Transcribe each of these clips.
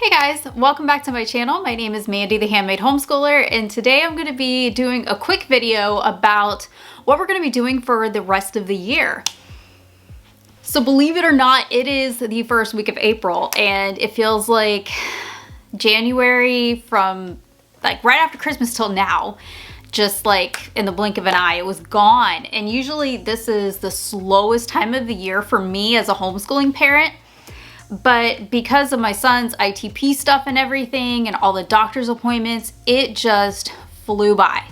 Hey guys, welcome back to my channel. My name is Mandy, the Handmade Homeschooler, and today I'm going to be doing a quick video about what we're going to be doing for the rest of the year. So believe it or not, it is the first week of April, and it feels like January from like right after Christmas till now, just like in the blink of an eye, it was gone. And usually this is the slowest time of the year for me as a homeschooling parent. But because of my son's ITP stuff and everything and all the doctor's appointments, it just flew by.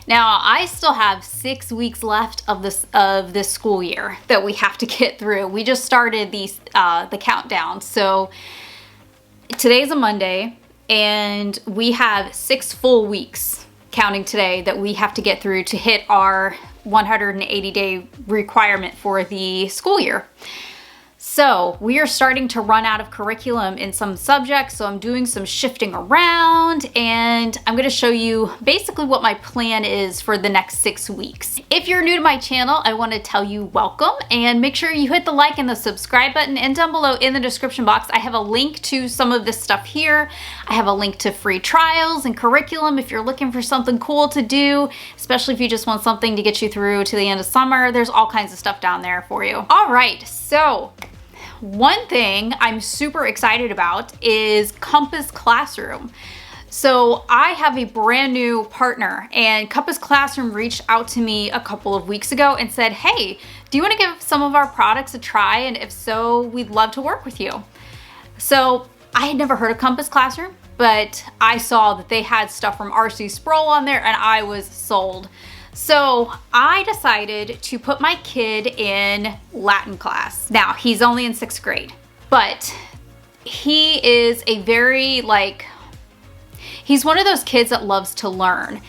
Now, I still have 6 weeks left of this school year that we have to get through. We just started the countdown. So today's a Monday and we have 6 full weeks counting today that we have to get through to hit our 180-day requirement for the school year. So we are starting to run out of curriculum in some subjects, so I'm doing some shifting around, and I'm going to show you basically what my plan is for the next 6 weeks. If you're new to my channel, I want to tell you welcome, and make sure you hit the like and the subscribe button, and down below in the description box I have a link to some of this stuff here. I have a link to free trials and curriculum if you're looking for something cool to do, especially if you just want something to get you through to the end of summer. There's all kinds of stuff down there for you. All right, so one thing I'm super excited about is Compass Classroom. So I have a brand new partner, and Compass Classroom reached out to me a couple of weeks ago and said, hey, do you want to give some of our products a try? And if so, we'd love to work with you. So I had never heard of Compass Classroom, but I saw that they had stuff from R.C. Sproul on there and I was sold. So I decided to put my kid in Latin class. Now, he's only in 6th grade, but he is a very he's one of those kids that loves to learn.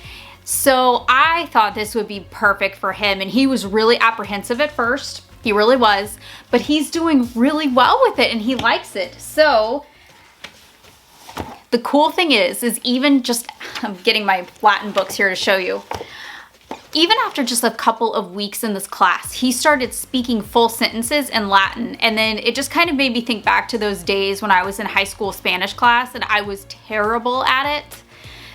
So I thought this would be perfect for him, and he was really apprehensive at first. He really was, but he's doing really well with it and he likes it. So the cool thing is even just, I'm getting my Latin books here to show you. Even after just a couple of weeks in this class, he started speaking full sentences in Latin. And then it just kind of made me think back to those days when I was in high school Spanish class and I was terrible at it.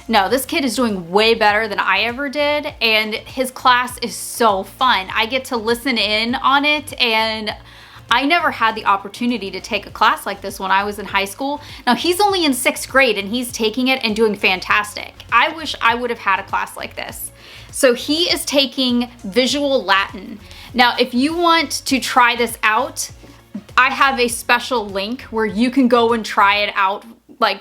No, this kid is doing way better than I ever did. And his class is so fun. I get to listen in on it, and I never had the opportunity to take a class like this when I was in high school. Now, he's only in 6th grade and he's taking it and doing fantastic. I wish I would have had a class like this. So he is taking visual Latin. Now, if you want to try this out, I have a special link where you can go and try it out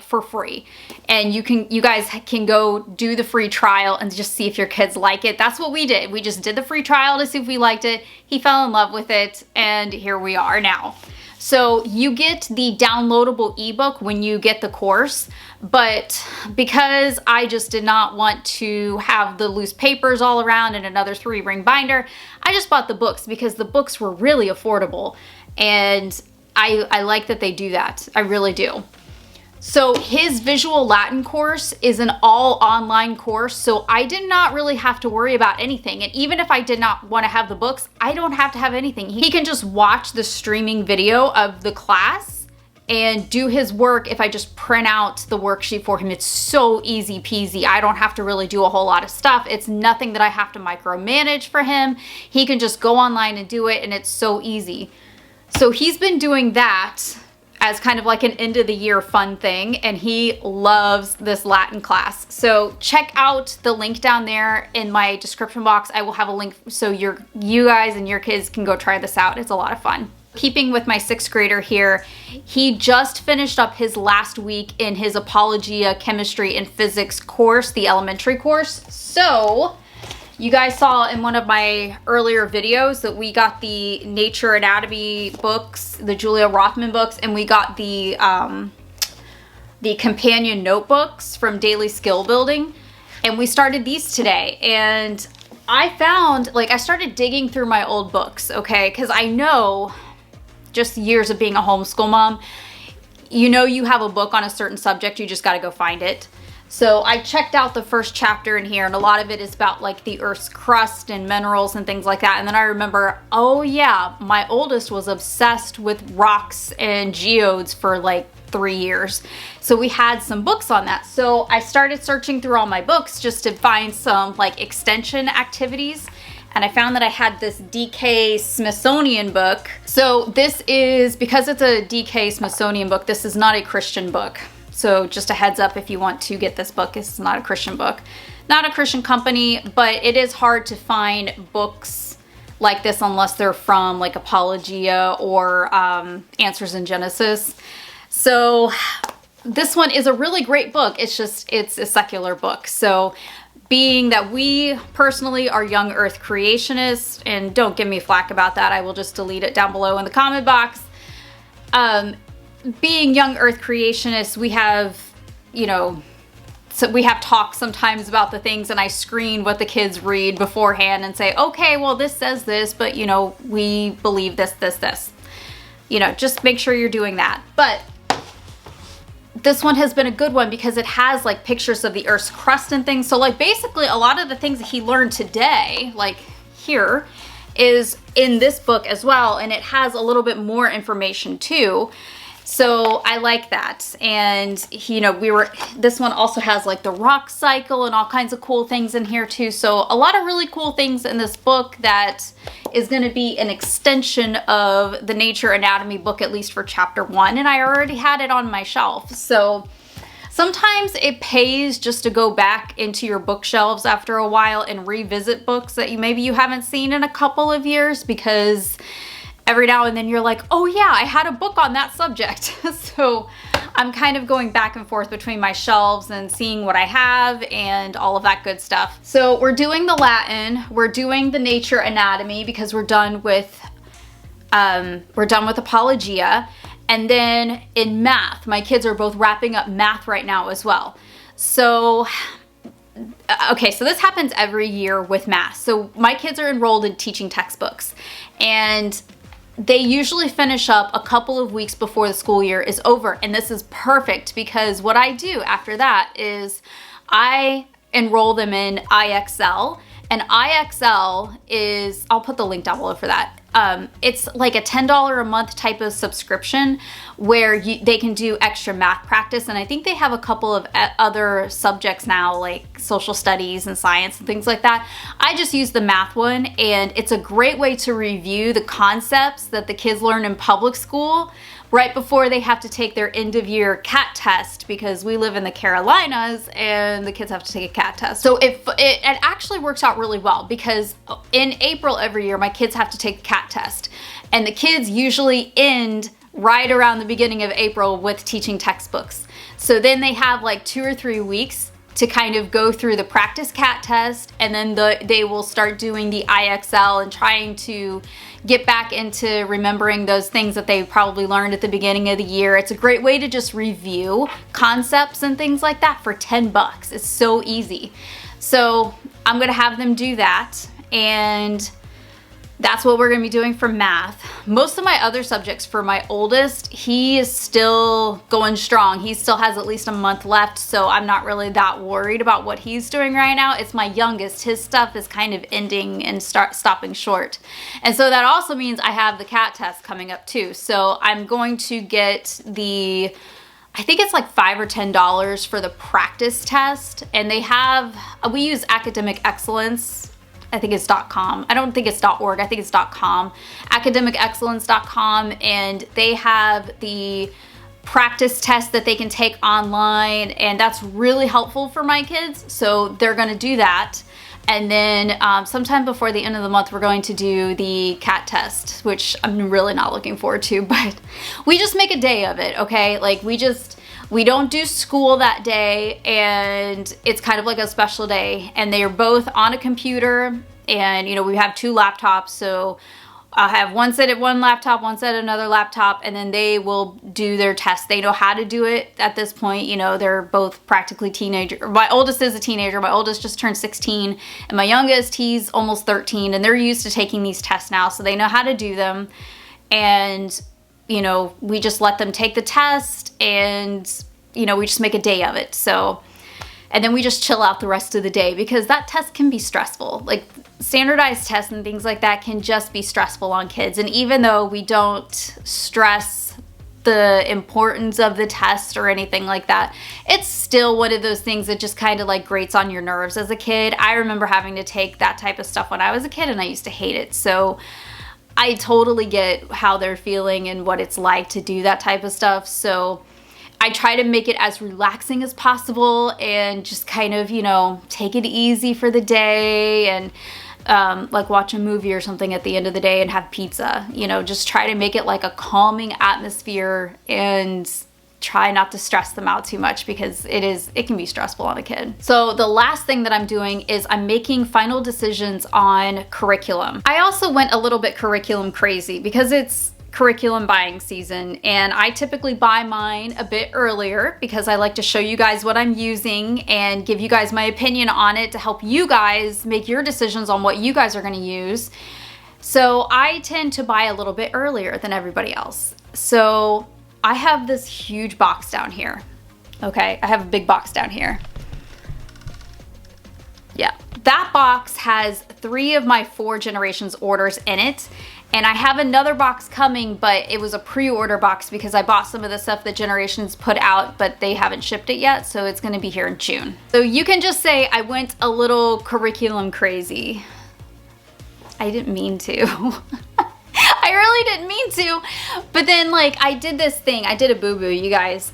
for free. And you guys can go do the free trial and just see if your kids like it. That's what we did. We just did the free trial to see if we liked it. He fell in love with it, and here we are now. So you get the downloadable ebook when you get the course, but because I just did not want to have the loose papers all around and another 3-ring binder, I just bought the books because the books were really affordable, and I like that they do that. I really do. So his visual Latin course is an all online course, so I did not really have to worry about anything. And even if I did not want to have the books, I don't have to have anything. He can just watch the streaming video of the class and do his work if I just print out the worksheet for him. It's so easy peasy. I don't have to really do a whole lot of stuff. It's nothing that I have to micromanage for him. He can just go online and do it, and it's so easy. So he's been doing that as kind of like an end of the year fun thing, and he loves this Latin class. So check out the link down there in my description box. I will have a link so you guys and your kids can go try this out. It's a lot of fun. Keeping with my 6th grader here, he just finished up his last week in his Apologia Chemistry and Physics course, the elementary course. So you guys saw in one of my earlier videos that we got the Nature Anatomy books, the Julia Rothman books, and we got the companion notebooks from Daily Skill Building, and we started these today. And I found, I started digging through my old books, okay, because I know just years of being a homeschool mom, you have a book on a certain subject, you just got to go find it. So I checked out the first chapter in here, and a lot of it is about the Earth's crust and minerals and things like that. And then I remember, oh yeah, my oldest was obsessed with rocks and geodes for 3 years. So we had some books on that. So I started searching through all my books just to find some like extension activities. And I found that I had this DK Smithsonian book. So this is, because it's a DK Smithsonian book, this is not a Christian book. So just a heads up if you want to get this book, it's not a Christian book. Not a Christian company, but it is hard to find books like this unless they're from like Apologia or Answers in Genesis. So this one is a really great book. It's a secular book. So being that we personally are young earth creationists, and don't give me flack about that, I will just delete it down below in the comment box. Being young earth creationists, we have, you know, so we have talks sometimes about the things, and I screen what the kids read beforehand and say, okay, well, this says this, but you know, we believe this. You know, just make sure you're doing that. But this one has been a good one because it has like pictures of the Earth's crust and things. So like basically a lot of the things that he learned today, like here, is in this book as well. And it has a little bit more information too. So I like that. And you know, this one also has like the rock cycle and all kinds of cool things in here too. So a lot of really cool things in this book that is going to be an extension of the Nature Anatomy book, at least for chapter 1. And I already had it on my shelf. So sometimes it pays just to go back into your bookshelves after a while and revisit books that maybe you haven't seen in a couple of years, because every now and then you're like, oh yeah, I had a book on that subject. So I'm kind of going back and forth between my shelves and seeing what I have and all of that good stuff. So we're doing the Latin, we're doing the Nature Anatomy because we're done with Apologia. And then in math, my kids are both wrapping up math right now as well. So okay, so this happens every year with math. So my kids are enrolled in teaching textbooks, and they usually finish up a couple of weeks before the school year is over. And this is perfect because what I do after that is I enroll them in IXL. And IXL is, I'll put the link down below for that. It's like a $10 a month type of subscription where they can do extra math practice. And I think they have a couple of other subjects now, like social studies and science and things like that. I just use the math one, and it's a great way to review the concepts that the kids learn in public school right before they have to take their end of year CAT test, because we live in the Carolinas and the kids have to take a CAT test. So it actually works out really well, because in April every year my kids have to take the CAT test, and the kids usually end right around the beginning of April with teaching textbooks. So then they have like 2 or 3 weeks to kind of go through the practice CAT test, and then they will start doing the IXL and trying to get back into remembering those things that they probably learned at the beginning of the year. It's a great way to just review concepts and things like that for 10 bucks. It's so easy. So I'm gonna have them do that, and that's what we're gonna be doing for math. Most of my other subjects, for my oldest, he is still going strong. He still has at least a month left, so I'm not really that worried about what he's doing right now. It's my youngest. His stuff is kind of ending and stopping short. And so that also means I have the CAT test coming up too. So I'm going to get I think it's like $5 or $10 for the practice test. And we use Academic Excellence. I think it's .com. I don't think it's .org. I think it's .com. academicexcellence.com, and they have the practice test that they can take online, and that's really helpful for my kids. So they're going to do that. And then sometime before the end of the month, we're going to do the CAT test, which I'm really not looking forward to, but we just make a day of it, okay? Like we don't do school that day, and it's kind of like a special day, and they are both on a computer, and you know, we have 2 laptops, so I'll have one set at one laptop, one set at another laptop, and then they will do their test. They know how to do it at this point. You know, they're both practically teenagers. My oldest is a teenager. My oldest just turned 16, and my youngest, he's almost 13, and they're used to taking these tests now, so they know how to do them. And you know, we just let them take the test, and you know, we just make a day of it. So, and then we just chill out the rest of the day, because that test can be stressful. Like standardized tests and things like that can just be stressful on kids. And even though we don't stress the importance of the test or anything like that. It's still one of those things that just kind of like grates on your nerves as a kid. I remember having to take that type of stuff when I was a kid, and I used to hate it. So I totally get how they're feeling and what it's like to do that type of stuff. So I try to make it as relaxing as possible and just kind of, you know, take it easy for the day, and like watch a movie or something at the end of the day and have pizza. You know, just try to make it like a calming atmosphere and try not to stress them out too much, because it can be stressful on a kid. So the last thing that I'm doing is I'm making final decisions on curriculum. I also went a little bit curriculum crazy because it's curriculum buying season, and I typically buy mine a bit earlier because I like to show you guys what I'm using and give you guys my opinion on it to help you guys make your decisions on what you guys are going to use. So I tend to buy a little bit earlier than everybody else. So I have this huge box down here. Okay, I have a big box down here. Yeah, that box has 3 of my 4 generations orders in it. And I have another box coming, but it was a pre-order box because I bought some of the stuff that Generations put out, but they haven't shipped it yet, so it's gonna be here in June. So you can just say I went a little curriculum crazy. I didn't mean to. I really didn't mean to. But then, like, I did this thing. I did a boo-boo, you guys.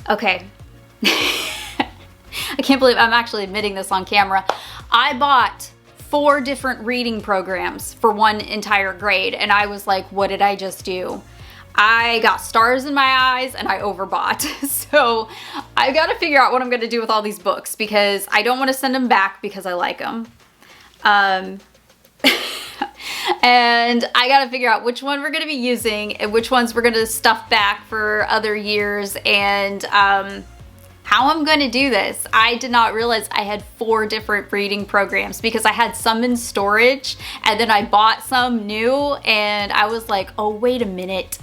Okay. I can't believe I'm actually admitting this on camera. I bought 4 different reading programs for one entire grade, and I was like, what did I just do? I got stars in my eyes and I overbought. So I've got to figure out what I'm going to do with all these books, because I don't want to send them back because I like them. And I got to figure out which one we're going to be using and which ones we're going to stuff back for other years, and how I'm going to do this. I did not realize I had 4 different reading programs because I had some in storage and then I bought some new, and I was like, oh, wait a minute.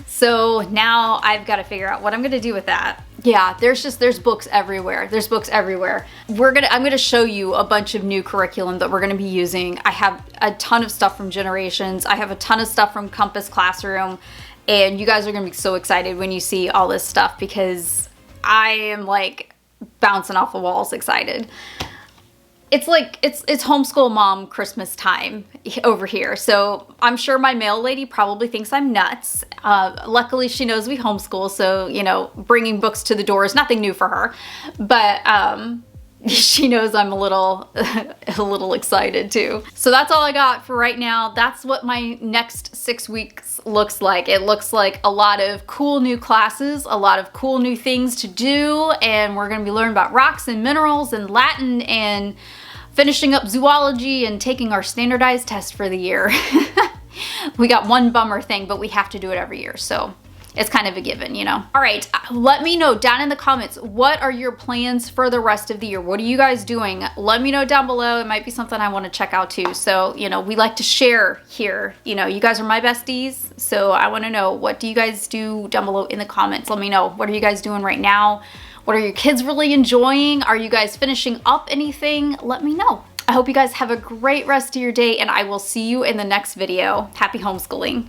So now I've got to figure out what I'm going to do with that. Yeah, there's books everywhere. There's books everywhere. I'm going to show you a bunch of new curriculum that we're going to be using. I have a ton of stuff from Generations. I have a ton of stuff from Compass Classroom. And you guys are gonna be so excited when you see all this stuff, because I am like bouncing off the walls excited. It's like, it's homeschool mom Christmas time over here. So I'm sure my mail lady probably thinks I'm nuts. Luckily she knows we homeschool, so, you know, bringing books to the door is nothing new for her. But she knows I'm a little excited too. So that's all I got for right now. That's what my next 6 weeks looks like. It looks like a lot of cool new classes, a lot of cool new things to do, and we're gonna be learning about rocks and minerals and Latin and finishing up zoology and taking our standardized test for the year. We got one bummer thing, but we have to do it every year, so it's kind of a given, you know. All right, let me know down in the comments, what are your plans for the rest of the year? What are you guys doing? Let me know down below. It might be something I want to check out too. So, you know, we like to share here. You know, you guys are my besties, so I want to know, what do you guys do down below in the comments? Let me know. What are you guys doing right now? What are your kids really enjoying? Are you guys finishing up anything? Let me know. I hope you guys have a great rest of your day, and I will see you in the next video. Happy homeschooling.